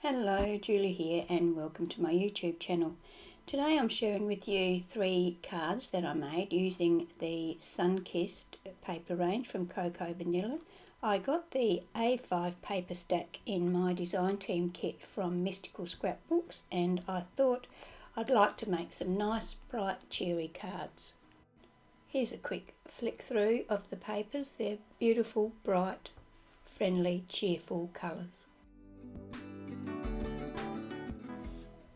Hello, Julie here and welcome to my YouTube channel. Today I'm sharing with you 3 cards that I made using the Sunkissed paper range from Cocoa Vanilla. I got the A5 paper stack in my design team kit from Mystical Scrapbooks, and I thought I'd like to make some nice bright cheery cards. Here's a quick flick through of the papers. They're beautiful, bright, friendly, cheerful colours.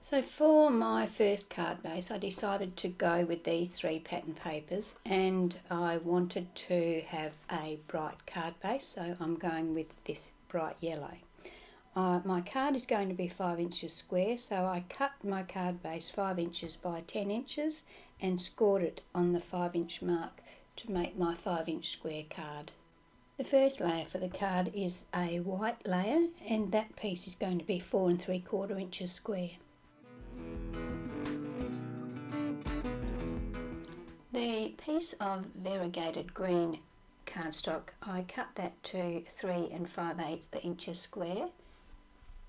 So for my first card base I decided to go with these 3 pattern papers, and I wanted to have a bright card base, so I'm going with this bright yellow. My card is going to be 5 inches square, so I cut my card base 5 inches by 10 inches and scored it on the 5-inch mark to make my 5-inch square card. The first layer for the card is a white layer, and that piece is going to be 4 3/4 inches square. The piece of variegated green cardstock, I cut that to 3 5/8 inches square.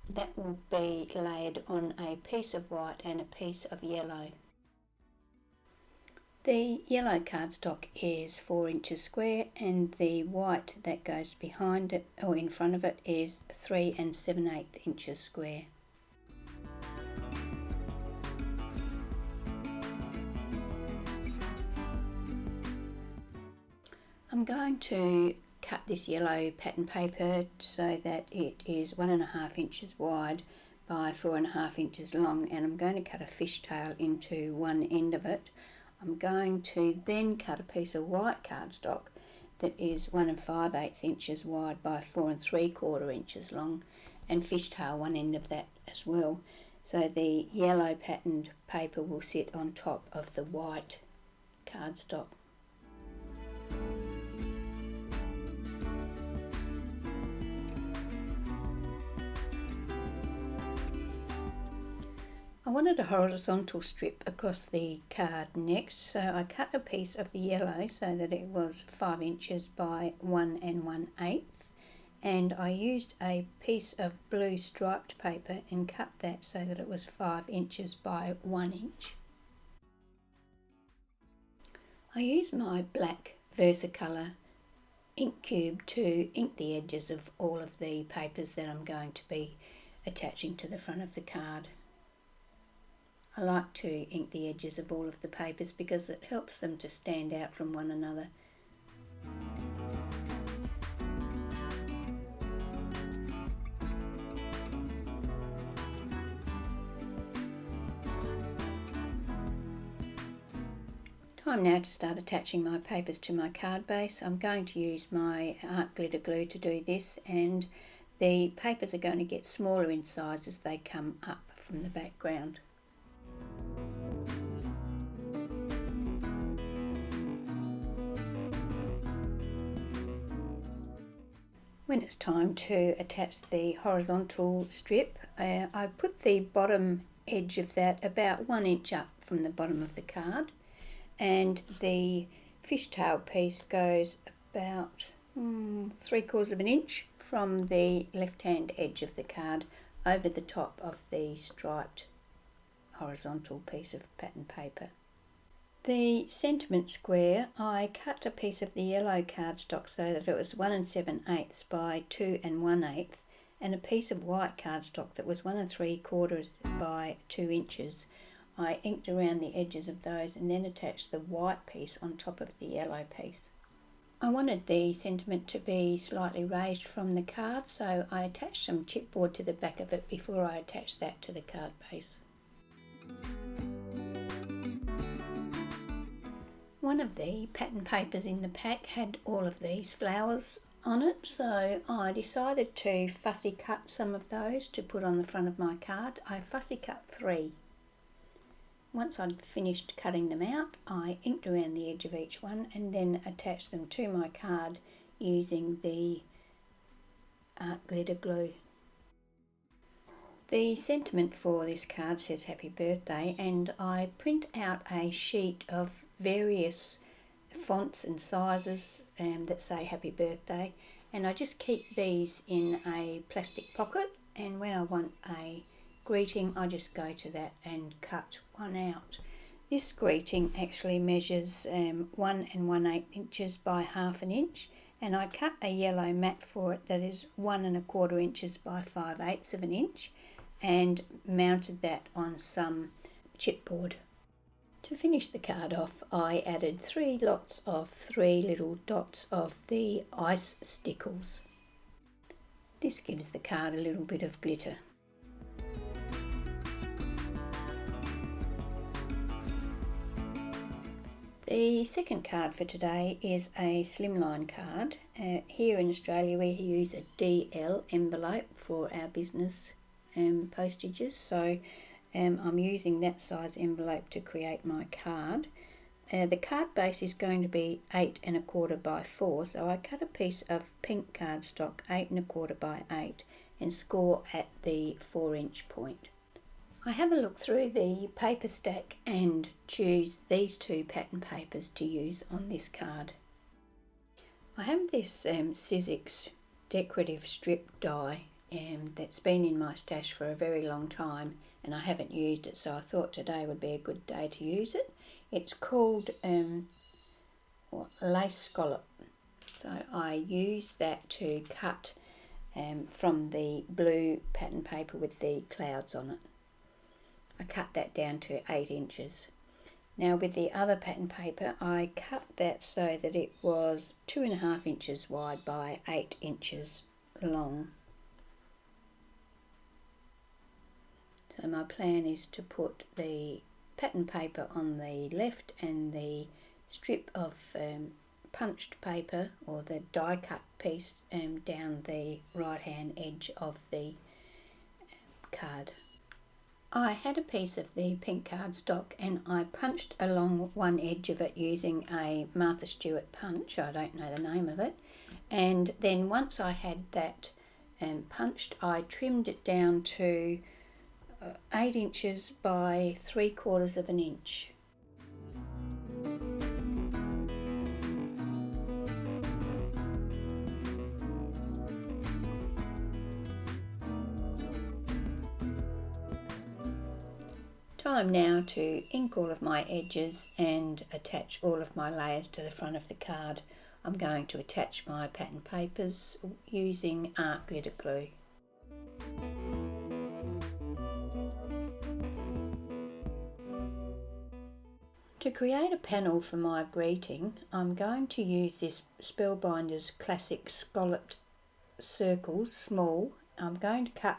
That will be layered on a piece of white and a piece of yellow. The yellow cardstock is 4 inches square, and the white that goes behind it or in front of it is 3 7/8 inches square. I'm going to cut this yellow pattern paper so that it is 1.5 inches wide by 4.5 inches long, and I'm going to cut a fishtail into one end of it. I'm going to then cut a piece of white cardstock that is 1 5/8 inches wide by 4 3/4 inches long, and fishtail one end of that as well, so the yellow patterned paper will sit on top of the white cardstock. I wanted a horizontal strip across the card next, so I cut a piece of the yellow so that it was 5 inches by 1 1/8, and I used a piece of blue striped paper and cut that so that it was 5 inches by 1 inch. I used my black Versacolour ink cube to ink the edges of all of the papers that I'm going to be attaching to the front of the card. I like to ink the edges of all of the papers because it helps them to stand out from one another. Time now to start attaching my papers to my card base. I'm going to use my art glitter glue to do this, and the papers are going to get smaller in size as they come up from the background. When it's time to attach the horizontal strip, I put the bottom edge of that about 1 inch up from the bottom of the card, and the fishtail piece goes about 3/4 inch from the left hand edge of the card over the top of the striped horizontal piece of pattern paper. The sentiment square, I cut a piece of the yellow cardstock so that it was 1 7/8 by 2 1/8, and a piece of white cardstock that was 1 3/4 by 2 inches. I inked around the edges of those and then attached the white piece on top of the yellow piece. I wanted the sentiment to be slightly raised from the card, so I attached some chipboard to the back of it before I attached that to the card base. One of the pattern papers in the pack had all of these flowers on it, so I decided to fussy cut some of those to put on the front of my card. I fussy cut 3. Once I'd finished cutting them out, I inked around the edge of each one and then attached them to my card using the art glitter glue. The sentiment for this card says happy birthday, and I print out a sheet of various fonts and sizes that say happy birthday, and I just keep these in a plastic pocket and when I want a greeting I just go to that and cut one out. This greeting actually measures 1 1/8 inches by 1/2 inch, and I cut a yellow mat for it that is 1 1/4 inches by 5/8 of an inch and mounted that on some chipboard. To finish the card off, I added 3 lots of 3 little dots of the ice stickles. This gives the card a little bit of glitter. The second card for today is a slimline card. Here in Australia we use a DL envelope for our business postages, so I'm using that size envelope to create my card. The card base is going to be 8 1/4 by 4, so I cut a piece of pink cardstock 8 1/4 by 8 and score at the 4-inch point. I have a look through the paper stack and choose these 2 pattern papers to use on this card. I have this Sizzix decorative strip die that's been in my stash for a very long time and I haven't used it, so I thought today would be a good day to use it. It's called lace scallop, so I use that to cut from the blue pattern paper with the clouds on it. I cut that down to 8 inches. Now with the other pattern paper I cut that so that it was 2 1/2 inches wide by 8 inches long. So my plan is to put the pattern paper on the left and the strip of punched paper or the die cut piece down the right hand edge of the card. I had a piece of the pink cardstock and I punched along one edge of it using a Martha Stewart punch, I don't know the name of it, and then once I had that punched I trimmed it down to 8 inches by 3/4 of an inch. Time now to ink all of my edges and attach all of my layers to the front of the card. I'm going to attach my pattern papers using art glitter glue. To create a panel for my greeting, I'm going to use this Spellbinders Classic Scalloped Circles, small. I'm going to cut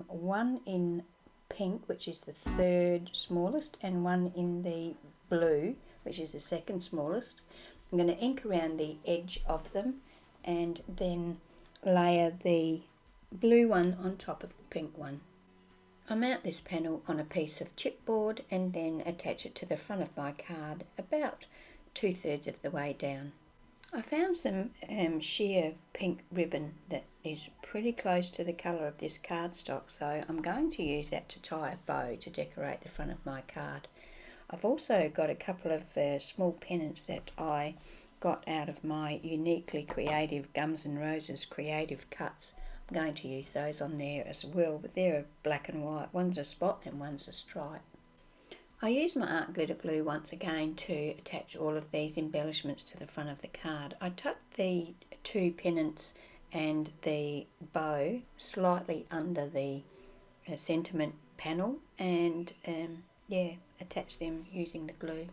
one in pink, which is the 3rd smallest, and one in the blue, which is the 2nd smallest. I'm going to ink around the edge of them and then layer the blue one on top of the pink one. I mount this panel on a piece of chipboard and then attach it to the front of my card about 2/3 of the way down. I found some sheer pink ribbon that is pretty close to the colour of this cardstock, so I'm going to use that to tie a bow to decorate the front of my card. I've also got a couple of small pennants that I got out of my uniquely creative Gums N' Roses creative cuts. I'm going to use those on there as well, but they're black and white. One's a spot and one's a stripe. I used my art glitter glue once again to attach all of these embellishments to the front of the card. I tucked the 2 pennants and the bow slightly under the sentiment panel and attach them using the glue.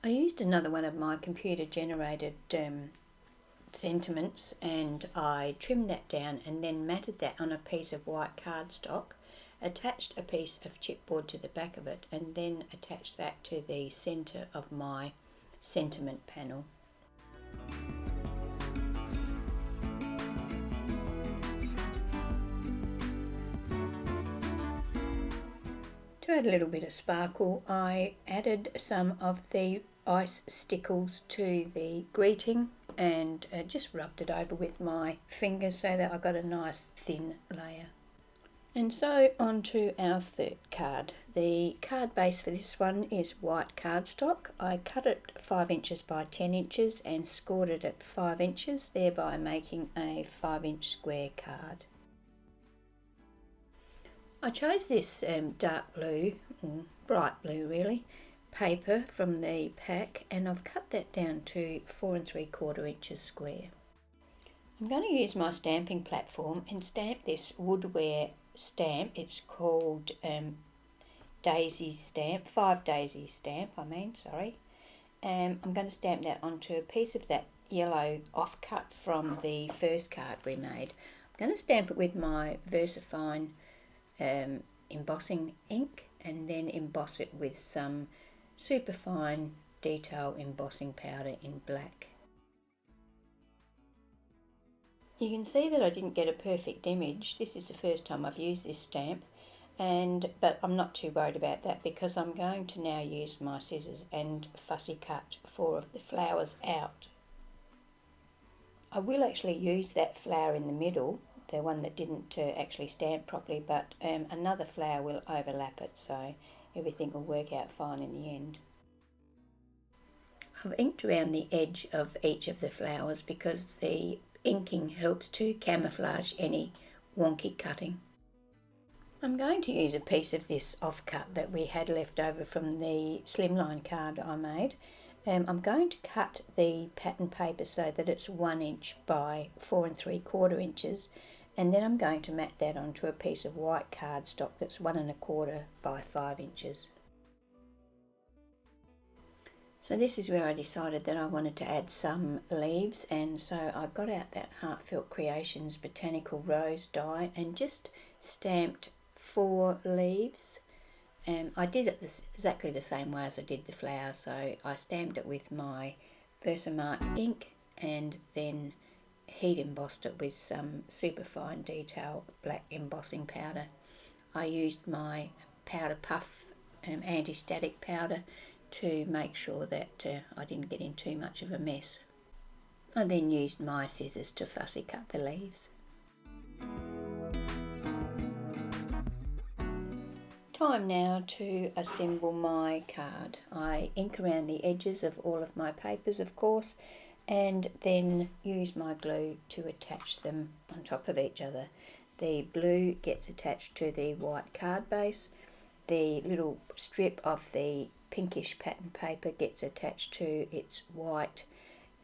I used another one of my computer generated sentiments and I trimmed that down and then matted that on a piece of white cardstock, attached a piece of chipboard to the back of it and then attached that to the centre of my sentiment panel. To add a little bit of sparkle, I added some of the ice stickles to the greeting and just rubbed it over with my fingers so that I got a nice thin layer. And so on to our third card. The card base for this one is white cardstock. I cut it 5 inches by 10 inches and scored it at 5 inches, thereby making a 5-inch square card. I chose this dark blue, or bright blue really, paper from the pack, and I've cut that down to 4 3/4 inches square. I'm going to use my stamping platform and stamp this woodware stamp. It's called Daisy stamp, 5 Daisy stamp, I'm going to stamp that onto a piece of that yellow offcut from the first card we made. I'm going to stamp it with my VersaFine embossing ink and then emboss it with some superfine detail embossing powder in black. You can see that I didn't get a perfect image. This is the first time I've used this stamp, but I'm not too worried about that because I'm going to now use my scissors and fussy cut 4 of the flowers out. I will actually use that flower in the middle, the one that didn't actually stamp properly, but another flower will overlap it, so everything will work out fine in the end. I've inked around the edge of each of the flowers because the inking helps to camouflage any wonky cutting. I'm going to use a piece of this offcut that we had left over from the slimline card I made. I'm going to cut the pattern paper so that it's 1 inch by 4 3/4 inches, and then I'm going to mat that onto a piece of white cardstock that's 1 1/4 by 5 inches. So this is where I decided that I wanted to add some leaves, and so I got out that Heartfelt Creations Botanical Rose die and just stamped 4 leaves. I did it exactly the same way as I did the flower, so I stamped it with my Versamark ink and then heat embossed it with some superfine detail black embossing powder. I used my powder puff anti-static powder to make sure that I didn't get in too much of a mess. I then used my scissors to fussy cut the leaves. Time now to assemble my card. I ink around the edges of all of my papers, of course, and then use my glue to attach them on top of each other. The blue gets attached to the white card base. The little strip of the pinkish pattern paper gets attached to its white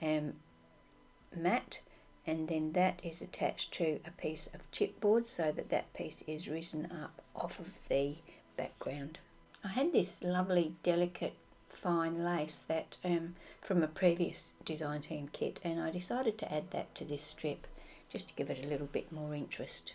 mat, and then that is attached to a piece of chipboard so that that piece is risen up off of the background. I had this lovely delicate fine lace that from a previous design team kit, and I decided to add that to this strip just to give it a little bit more interest.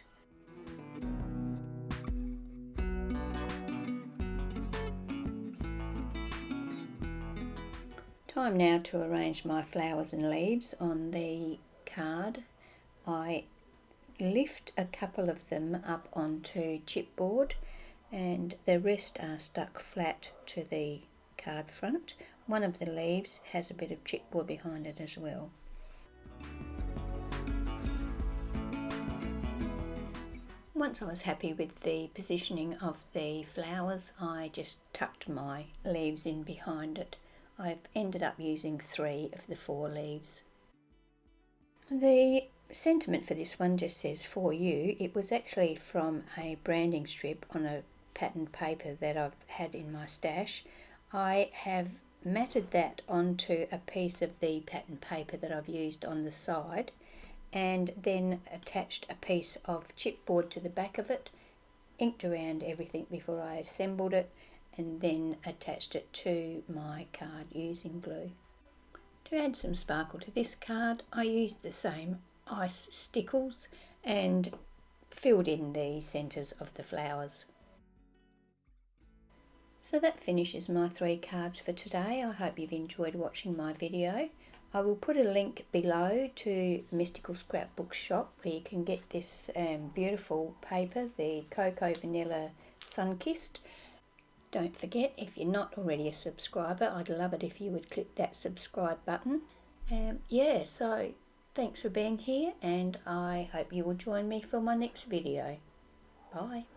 Time now to arrange my flowers and leaves on the card. I lift a couple of them up onto chipboard and the rest are stuck flat to the card front. One of the leaves has a bit of chipboard behind it as well. Once I was happy with the positioning of the flowers, I just tucked my leaves in behind it. I've ended up using 3 of the 4 leaves. The sentiment for this one just says "for you." It was actually from a branding strip on a patterned paper that I've had in my stash. I have matted that onto a piece of the pattern paper that I've used on the side, and then attached a piece of chipboard to the back of it, inked around everything before I assembled it, and then attached it to my card using glue. To add some sparkle to this card, I used the same ice stickles and filled in the centres of the flowers. So that finishes my 3 cards for today. I hope you've enjoyed watching my video. I will put a link below to Mystical Scrapbooks shop where you can get this beautiful paper, the Cocoa Vanilla Sunkissed. Don't forget, if you're not already a subscriber, I'd love it if you would click that subscribe button. So thanks for being here, and I hope you will join me for my next video. Bye.